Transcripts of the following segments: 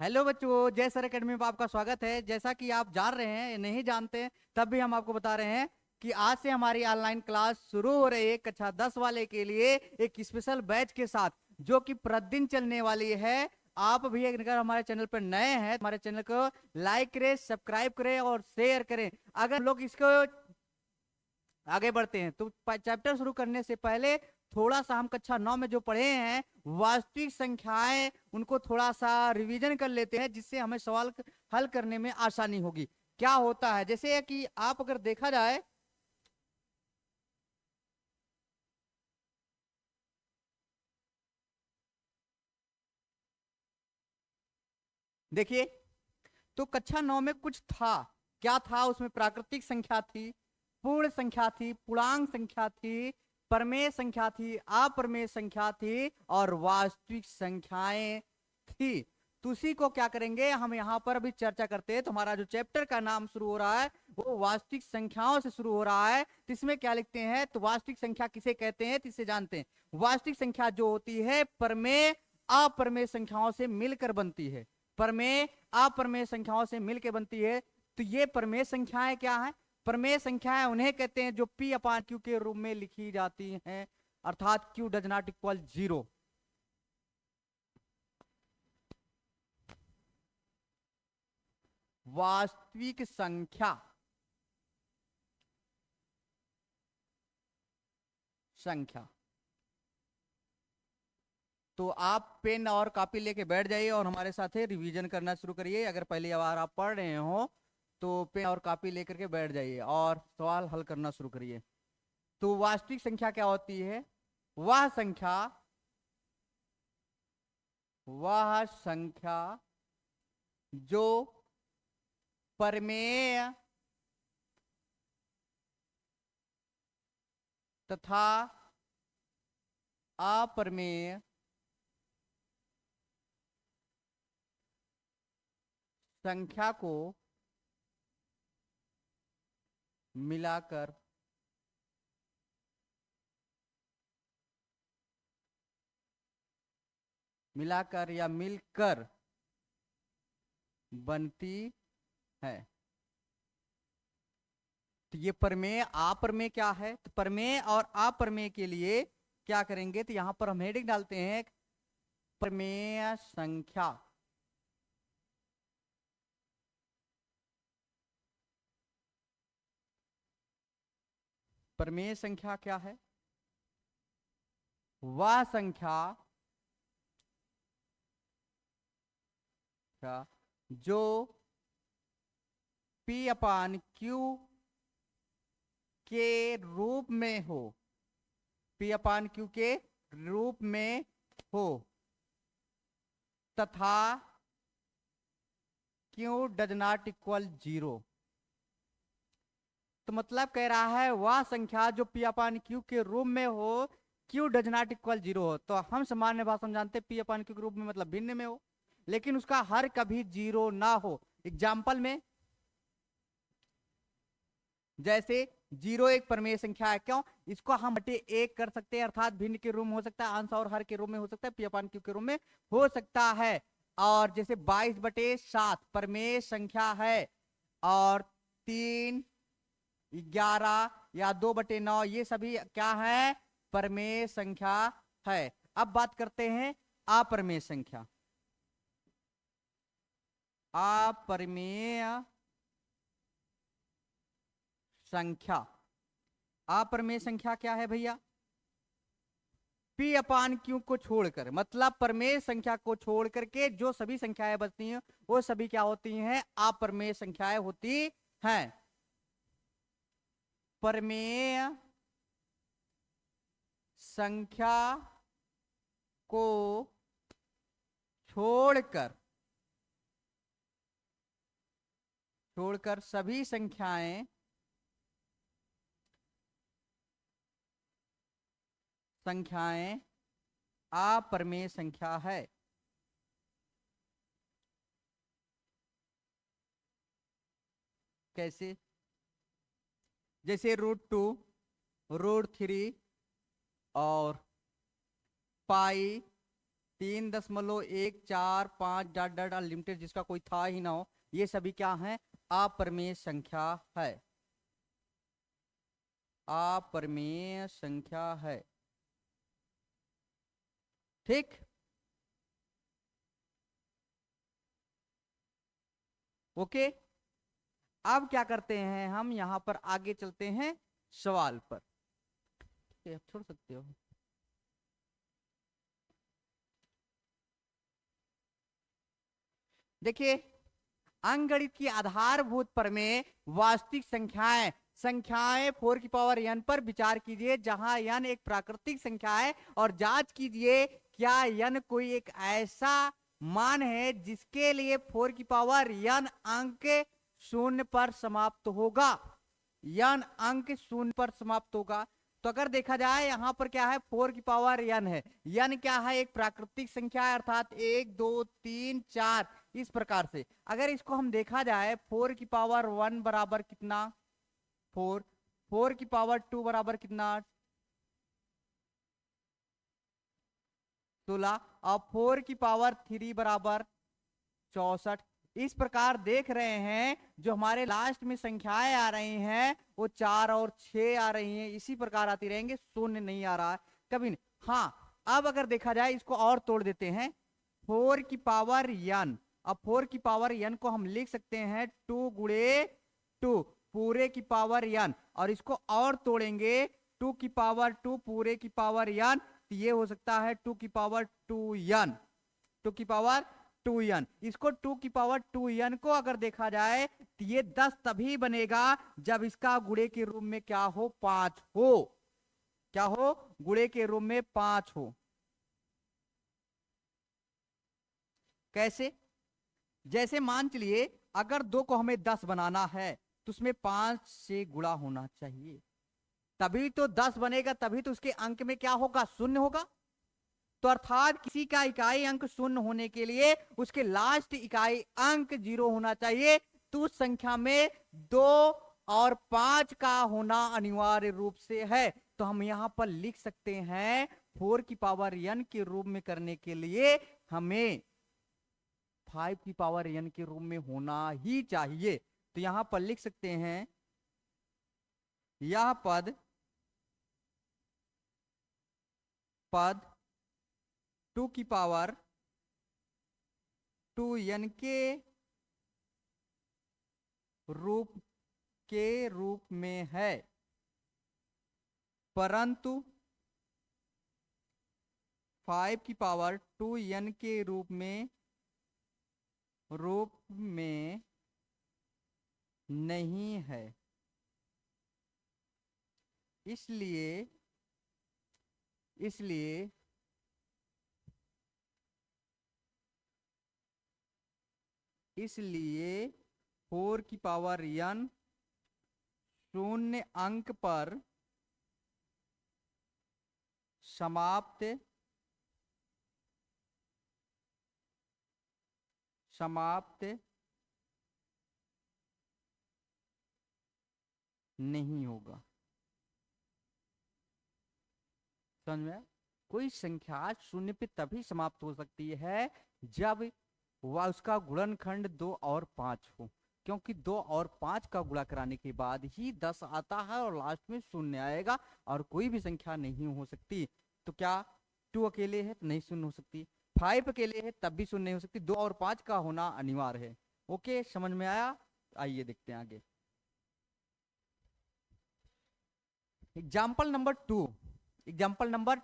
Hello बच्चों, जय sir academy में आपका स्वागत है। जैसा कि आप जान रहे हैं, नहीं जानते हैं तब भी हम आपको बता रहे हैं कि आज से हमारी ऑनलाइन क्लास शुरू हो रही है कक्षा 10 वाले के लिए एक स्पेशल बैच के साथ, जो कि प्रतिदिन चलने वाली है। आप भी अगर हमारे चैनल पर नए हैं, हमारे चैनल को लाइक करें, सब्सक्राइब करें और शेयर करें। अगर लोग इसको आगे बढ़ते हैं तो चैप्टर शुरू करने से पहले थोड़ा सा हम कक्षा 9 में जो पढ़े हैं वास्तविक संख्याएं, उनको थोड़ा सा रिवीजन कर लेते हैं, जिससे हमें सवाल हल करने में आसानी होगी। क्या होता है, जैसे कि आप अगर देखा जाए, देखिए, तो कक्षा 9 में कुछ था। क्या था उसमें? प्राकृतिक संख्या थी, पूर्ण संख्या थी, पूर्णांक संख्या थी, परमेय संख्या थी, अप्रमेय संख्या थी और वास्तविक संख्याएं थी। तो उसी को क्या करेंगे हम यहाँ पर अभी चर्चा करते हैं। तुम्हारा जो चैप्टर का नाम शुरू हो रहा है वो वास्तविक संख्याओं से शुरू हो रहा है। तो इसमें क्या लिखते हैं? तो वास्तविक संख्या किसे कहते हैं, तो इसे जानते हैं। वास्तविक संख्या जो होती है परमेय अप्रमेय संख्याओं से मिलकर बनती है। परमेय अप्रमेय संख्याओं से मिलकर बनती है। तो ये परमेय संख्याएं क्या है? परमेय संख्याएं उन्हें कहते हैं जो पी अपान क्यू के रूप में लिखी जाती हैं, अर्थात Q does not equal zero. वास्तविक संख्या संख्या तो आप पेन और कॉपी लेके बैठ जाइए और हमारे साथ रिवीजन करना शुरू करिए। अगर पहली बार आप पढ़ रहे हो तो पेन और कॉपी लेकर के बैठ जाइए और सवाल हल करना शुरू करिए। तो वास्तविक संख्या क्या होती है? वह संख्या वह संख्या जो परमेय तथा अप्रमेय संख्या को मिलाकर मिलाकर या मिलकर बनती है। तो ये प्रमेय अप्रमेय क्या है? तो प्रमेय और अप्रमेय के लिए क्या करेंगे, तो यहां पर हम हेडिंग डालते हैं प्रमेय संख्या। प्रमेय संख्या क्या है? वह संख्या जो पी अपान क्यू के रूप में हो, पी अपान क्यू के रूप में हो, तथा Q does not equal zero. तो मतलब कह रहा है वह संख्या जो पी अपान क्यू के रूप में हो, Q does not equal zero हो। तो हम सामान्य भाषा में जानते पी अपान क्यू के रूप में मतलब भिन्न में हो, लेकिन उसका हर कभी जीरो ना हो। एग्जाम्पल में, जैसे जीरो एक परमेय संख्या है, क्यों? इसको हम बटे एक कर सकते हैं, अर्थात भिन्न के रूप में हो सकता है, अंश और हर के रूप में हो सकता है, पी अपान क्यू के रूप में हो सकता है। और जैसे 22/7 परमेय संख्या है, और 3, 11 या 2/9 ये सभी क्या है? परमेय संख्या है। अब बात करते हैं अपरमेय संख्या। अपरमेय संख्या, अपरमेय संख्या क्या है भैया? पी अपान क्यू को छोड़कर, मतलब परमेय संख्या को छोड़ करके जो सभी संख्याएं बचती हैं वो सभी क्या होती हैं? अपरमेय संख्याएं होती हैं। परमेय संख्या को छोड़कर छोड़कर सभी संख्याएं अपरमेय संख्या है। कैसे? जैसे √2, √3 और पाई 3.145 अनलिमिटेड जिसका कोई था ही ना हो, ये सभी क्या है? अपरिमेय संख्या है, अपरिमेय संख्या है। ठीक, ओके। अब क्या करते हैं हम, यहां पर आगे चलते हैं सवाल पर। आप छोड़ सकते हो। देखिए, अंकगणित की आधारभूत प्रमेय वास्तविक संख्याएं संख्याएं 4 की पावर n पर विचार कीजिए, जहां n एक प्राकृतिक संख्या है, और जांच कीजिए क्या n कोई एक ऐसा मान है जिसके लिए 4 की पावर n अंक शून्य पर समाप्त होगा, n अंक शून्य पर समाप्त होगा। तो अगर देखा जाए यहां पर क्या है, 4 की पावर n है, n क्या है? एक प्राकृतिक संख्या है, अर्थात 1 2 3 4 इस प्रकार से। अगर इसको हम देखा जाए, 4 की पावर 1 बराबर कितना? 4। 4 की पावर 2 बराबर कितना? 16। और 4 की पावर 3 बराबर 64। इस प्रकार देख रहे हैं जो हमारे लास्ट में संख्याएं आ रही हैं वो 4 और 6 आ रही हैं, इसी प्रकार आती रहेंगे, शून्य नहीं आ रहा है कभी नहीं। हाँ, अब अगर देखा जाए इसको और तोड़ देते हैं, 4 की पावर n। अब 4 की पावर n को हम लिख सकते हैं 2 गुणे 2 पूरे की पावर n, और इसको और तोड़ेंगे 2 की पावर 2 पूरे की पावर n, तो ये हो सकता है 2 की पावर 2n, 2 की पावर 2n। इसको 2 की पावर 2n को अगर देखा जाए तो ये 10 तभी बनेगा जब इसका गुणे के रूप में क्या हो? 5 हो। क्या हो? गुणे के रूप में 5 हो। कैसे? जैसे मान चलिए अगर 2 को हमें 10 बनाना है तो उसमें 5 से गुणा होना चाहिए, तभी तो 10 बनेगा, तभी तो उसके अंक में क्या होगा? शून्य होगा। तो अर्थात किसी का इकाई अंक शून्य होने के लिए उसके लास्ट इकाई अंक 0 होना चाहिए, तो उस संख्या में 2 और 5 का होना अनिवार्य रूप से है। तो हम यहां पर लिख सकते हैं 4 की पावर n के रूप में करने के लिए हमें 5 की पावर n के रूप में होना ही चाहिए। तो यहां पर लिख सकते हैं यह पद पद 2 की पावर 2n रूप के रूप में है, परंतु 5 की पावर 2n के रूप में नहीं है। इसलिए इसलिए इसलिए 4 की पावर n शून्य अंक पर समाप्त समाप्त नहीं होगा। समझ में आया? कोई संख्या शून्य पे तभी समाप्त हो सकती है जब वह उसका गुणनखंड 2 और 5 हो, क्योंकि 2 और 5 का गुणा कराने के बाद ही 10 आता है और लास्ट में शून्य आएगा, और कोई भी संख्या नहीं हो सकती। तो क्या 2 अकेले है तो नहीं शून्य हो सकती, 5 अकेले है तब भी शून्य नहीं हो सकती, 2 और 5 का होना अनिवार्य है। ओके, समझ में आया? आइए देखते हैं आगे। एग्जाम्पल नंबर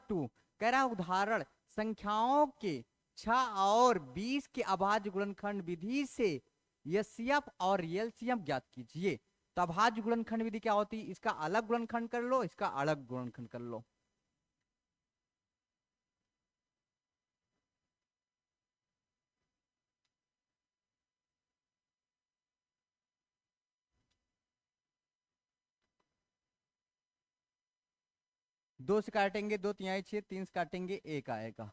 2 कह रहा है उदाहरण, संख्याओं के 6 और 20 के अभाज्य गुणनखंड विधि से एचसीएफ और एलसीएम ज्ञात कीजिए। तो अभाज्य गुणनखंड विधि क्या होती है? इसका अलग गुणनखंड कर लो, इसका अलग गुणनखंड कर लो। दो से काटेंगे 2 तिहाई 6, 3 से काटेंगे 1 आएगा।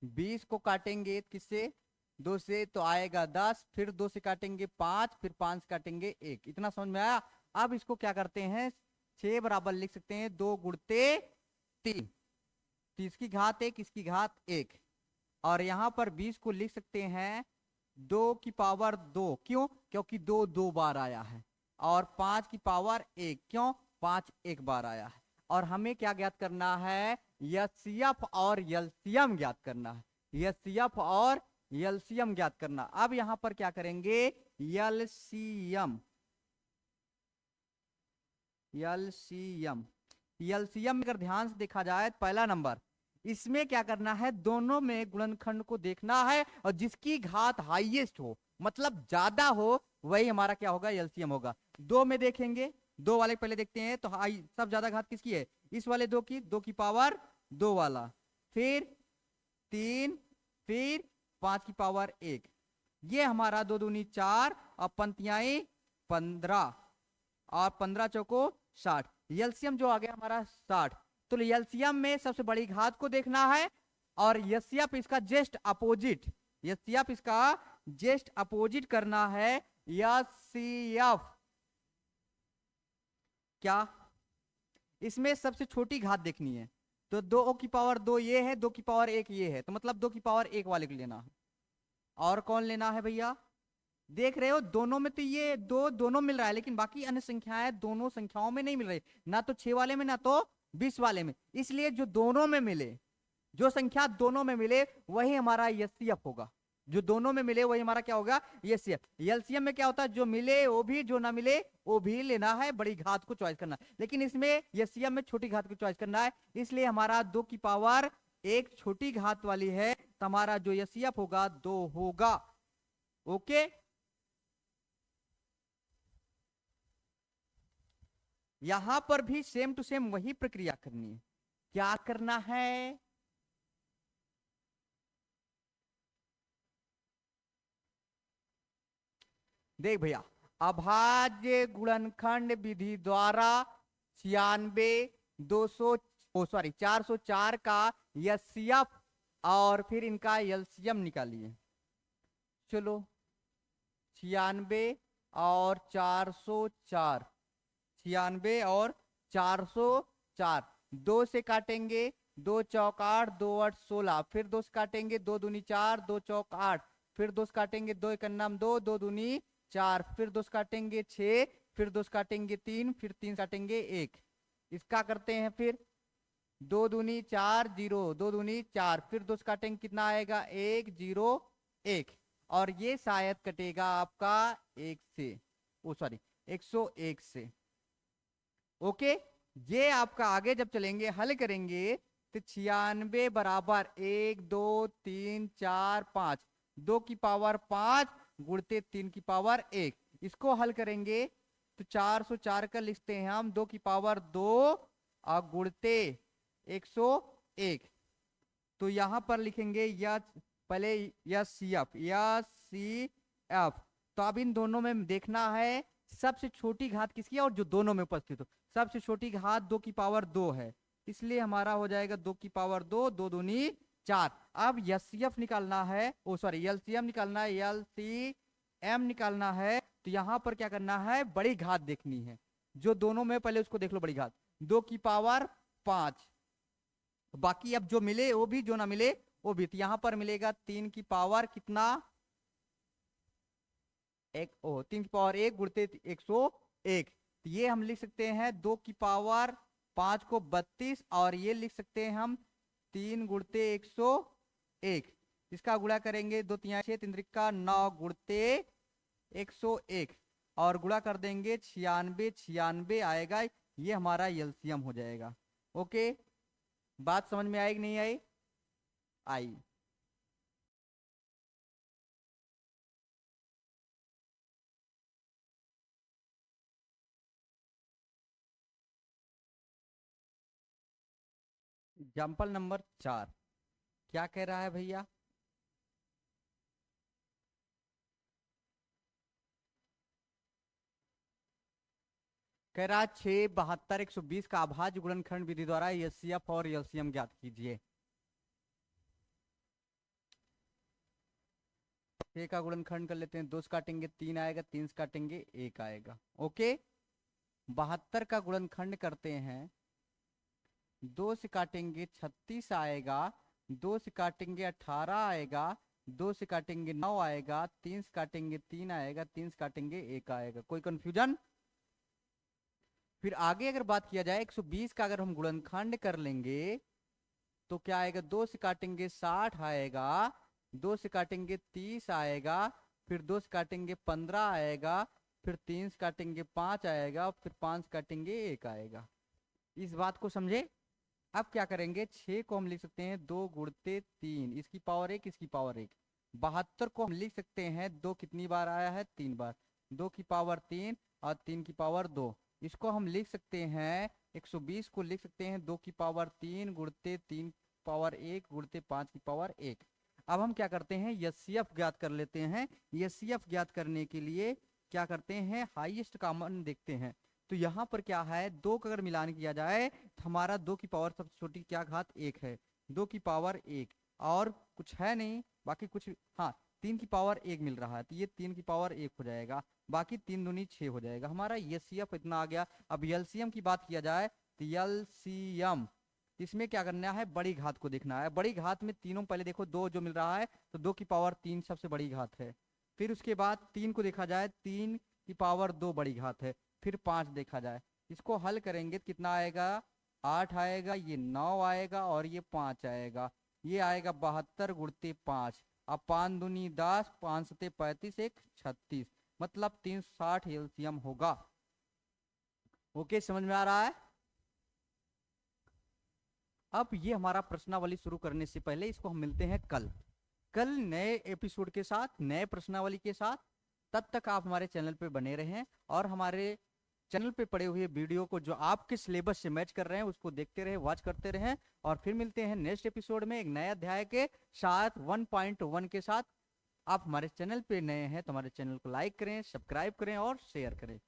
20 को काटेंगे किससे? 2 से, तो आएगा 10, फिर 2 से काटेंगे 5, फिर 5 से काटेंगे 1। इतना समझ में आया? अब इसको क्या करते हैं, 6 बराबर लिख सकते हैं 2 गुणते 3, 30 की घात 1, इसकी घात 1, और यहाँ पर 20 को लिख सकते हैं 2 की पावर 2। क्यों? क्योंकि 2 2 बार आया है। और 5 की पावर 1, क्यों? 5 एक बार आया है। और हमें क्या ज्ञात करना है? एचसीएफ और एलसीएम ज्ञात करना है। एचसीएफ और एलसीएम ज्ञात करना। अब यहां पर क्या करेंगे? एलसीएम एलसीएम एलसीएम अगर ध्यान से देखा जाए तो पहला नंबर, इसमें क्या करना है? दोनों में गुणनखंड को देखना है और जिसकी घात हाईएस्ट हो, मतलब ज्यादा हो, वही हमारा क्या होगा? एलसीएम होगा। 2 में देखेंगे, 2 वाले पहले देखते हैं तो हाई सब ज्यादा घात किसकी है? इस वाले 2 की, 2 की पावर 2 वाला, फिर 3, फिर 5 की पावर 1। ये हमारा 2 दूनी 4 और पंक्तियां 15 और 15 चौको 60। एलसीएम जो आ गया हमारा 60। तो एलसीएम में सबसे बड़ी घात को देखना है और एचसीएफ इसका जस्ट अपोजिट, एचसीएफ इसका जस्ट अपोजिट करना है। एचसीएफ क्या? इसमें सबसे छोटी घात देखनी है। तो 2 की पावर 2 ये है, 2 की पावर 1 ये है, तो मतलब 2 की पावर 1 वाले को लेना है। और कौन लेना है भैया? देख रहे हो दोनों में तो ये दो दोनों मिल रहा है, लेकिन बाकी अन्य संख्याएं दोनों संख्याओं में नहीं मिल रही, ना तो 6 वाले में ना तो 20 वाले में। इसलिए जो दोनों में मिले, जो संख्या दोनों में मिले वही हमारा एचसीएफ होगा। जो दोनों में मिले वही हमारा क्या होगा? एचसीएफ। एलसीएम में क्या होता है? जो मिले वो भी, जो ना मिले वो भी लेना है, बड़ी घात को चॉइस करना है। लेकिन इसमें एचसीएफ में छोटी घात को चॉइस करना है, इसलिए हमारा 2 की पावर 1 छोटी घात वाली है, तो हमारा जो एचसीएफ होगा 2 होगा। ओके, यहां पर भी सेम टू सेम वही प्रक्रिया करनी है। क्या करना है? देख भैया, अभाज्य गुणनखंड विधि द्वारा 96 200 404 का एचसीएफ और फिर इनका एलसीएम निकालिए। चलो, 96 और 404, 96 और 404, 2 से काटेंगे, 2 चौक 8, 2 8 16, फिर 2 से काटेंगे, 2 दूनी 4, 2 चौक 8, फिर 2 से काटेंगे, 2 एक नाम 2, 2 दूनी 4, फिर 2 से काटेंगे 6, फिर 2 से काटेंगे 3, फिर 3 से काटेंगे 1। इसका करते हैं फिर 2 दूनी 4 0, 2 दूनी 4, फिर 2 से काटेंगे, कितना आएगा? 1 0 1। और ये शायद कटेगा आपका 1 से, ओ सॉरी 101 से। ओके, ये आपका आगे जब चलेंगे हल करेंगे तो 96 बराबर 1 2 3 4 5, 2 की पावर 5 गुणते 3 की पावर 1। इसको हल करेंगे तो 404 का लिखते हैं हम 2 की पावर 2 और गुणते 101। तो यहां पर लिखेंगे या पहले एफ। तो अब इन दोनों में देखना है सबसे छोटी घात किसकी है और जो दोनों में उपस्थित हो। सबसे छोटी घात 2 की पावर 2 है, इसलिए हमारा हो जाएगा 2 की पावर 2, 2 दूनी 4। अब एचसीएफ निकालना है, ओ सॉरी एलसीएम निकालना है, एलसीएम निकालना है। तो यहां पर क्या करना है? बड़ी घात देखनी है। जो दोनों में पहले उसको देख लो, बड़ी घात 2 की पावर 5। बाकी अब जो मिले वो भी, जो ना मिले वो भी। तो यहां पर मिलेगा 3 की पावर कितना? 3 की पावर 1 गुणते 101। तो ये हम लिख सकते हैं 2 की पावर 5 को 32, और ये लिख सकते हैं हम 3 गुणते 101। इसका गुणा करेंगे, 2 3 6 3 का 9 गुणते 101, और गुणा कर देंगे 96 96 आएगा। ये हमारा एलसीएम हो जाएगा। ओके, बात समझ में आई कि नहीं आई? आई। एग्जाम्पल नंबर 4 क्या कह रहा है भैया? कह रहा है 6 72 120 का अभाज्य गुणनखंड विधि द्वारा एचसीएफ और एलसीएम ज्ञात कीजिए। 6 का गुणनखंड कर लेते हैं, 2 से काटेंगे 3 आएगा, 3 से काटेंगे 1 आएगा। ओके, 72 का गुणनखंड करते हैं, 2 से काटेंगे 36 आएगा, 2 से काटेंगे 18 आएगा, 2 से काटेंगे 9 आएगा, 3 से काटेंगे 3 आएगा, 3 से काटेंगे 1 आएगा। कोई कंफ्यूजन? फिर आगे अगर बात किया जाए 120 का अगर हम गुणनखंड कर लेंगे तो क्या आएगा, 2 से काटेंगे 60 आएगा, 2 से काटेंगे 30 आएगा, फिर 2 से काटेंगे 15 आएगा, फिर 3 से काटेंगे 5 आएगा, फिर 5 से काटेंगे 1 आएगा। इस बात को समझे? अब क्या करेंगे, 6 को हम लिख सकते हैं 2 गुणते 3, इसकी पावर 1, इसकी पावर 1। 72 को हम लिख सकते हैं 2 कितनी बार आया है, 3 बार, 2 की पावर 3 और 3 की पावर 2। इसको हम लिख सकते हैं 120 को लिख सकते हैं 2 की पावर 3 गुणते 3 पावर 1 गुणते 5 की पावर 1। अब हम क्या करते हैं, एचसीएफ ज्ञात कर लेते हैं। एचसीएफ ज्ञात करने के लिए क्या करते हैं, हाईएस्ट कॉमन देखते हैं। तो यहाँ पर क्या है, 2 का अगर मिलान किया जाए तो हमारा 2 की पावर सबसे छोटी क्या घात 1 है, 2 की पावर 1, और कुछ है नहीं बाकी कुछ, हाँ 3 की पावर 1 मिल रहा है तो ये 3 की पावर 1 हो जाएगा, बाकी 3 दूनी 6 हो जाएगा। हमारा एचसीएफ इतना आ गया। अब एलसीएम की बात किया जाए तो एलसीएम, इसमें क्या करना है, बड़ी घात को देखना है। बड़ी घात में तीनों पहले देखो 2 जो मिल रहा है तो 2 की पावर 3 सबसे बड़ी घात है, फिर उसके बाद 3 को देखा जाए 3 की पावर 2 बड़ी घात है, फिर 5 देखा जाए। इसको हल करेंगे तो कितना आएगा, 8 आएगा, ये 9 आएगा और ये 5 आएगा। ये आएगा 72 गुणते 5। अब 5 दूनी 10, 5 सते 35, 1 36, मतलब 360 एलसीएम होगा। ओके, समझ में आ रहा है? अब ये हमारा प्रश्नावली शुरू करने से पहले इसको हम मिलते हैं कल नए एपिसोड के साथ, नए प्रश्नावली के साथ। तब तक आप हमारे चैनल पे बने रहें और हमारे चैनल पे पड़े हुए वीडियो को जो आपके सिलेबस से मैच कर रहे हैं उसको देखते रहे, वॉच करते रहें। और फिर मिलते हैं नेक्स्ट एपिसोड में एक नए अध्याय के साथ 1.1 के साथ। आप हमारे चैनल पे नए हैं तो हमारे चैनल को लाइक करें, सब्सक्राइब करें और शेयर करें।